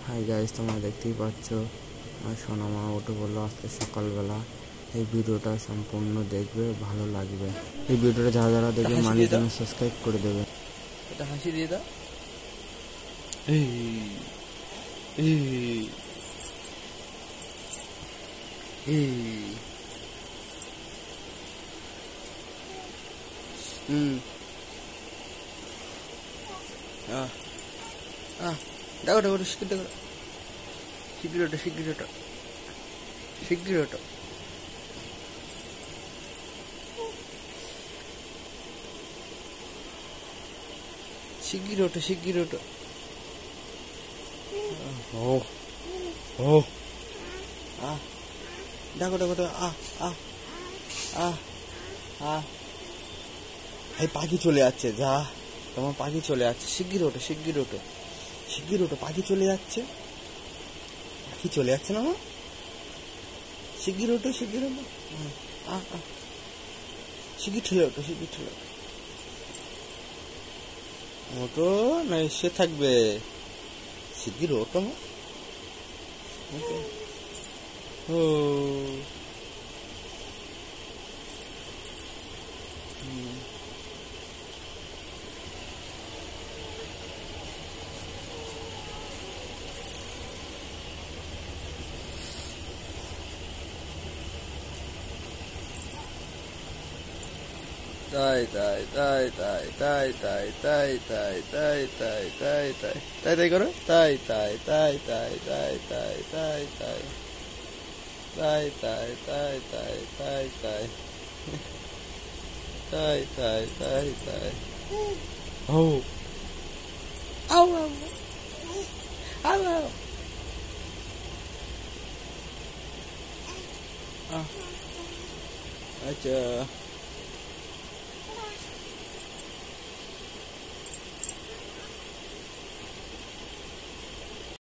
Hi guys, তোমরা দেখতেই পাচ্ছ সোনামা ওঠে বললো আজকে সকালবেলা। এই ভিডিওটা সম্পূর্ণ দেখবে, ভালো লাগবে। এই ভিডিওটা যারা যারা দেখবে মানির জন্য সাবস্ক্রাইব করে দেবে। এটা হাসি দিয়ে দাও। এই এই এই দেখো দেখো শিগগির দেখো, শিগগির ওটা শিগগির ওটা শিগগির ওটা। শিগগির ওটা শিগগির ওটা। ও ও দেখো দেখো দেখো। এই পাখি চলে যাচ্ছে, যা তোমার পাখি চলে যাচ্ছে। শিগগির ওঠো শিগগির ওঠো শিগগির ওঠো, পাখি চলে যাচ্ছে, পাখি চলে যাচ্ছে না। শিগগির ওঠো শিগগির ওঠো, শিগগির ঠেলে ওঠো শিগগির ঠেলে ওঠো। ওঠো না এসে থাকবে, শিগগির ওঠো। ও তাই তাই তাই তাই তাই তাই তাই তাই তাই তাই তাই তাই তাই তাই করো, তাই তাই তাই তাই তাই তাই তাই তাই তাই তাই তাই তাই তাই তাই তাই তাই তাই তাই। ও আউ আউ আউ আউ। আচ্ছা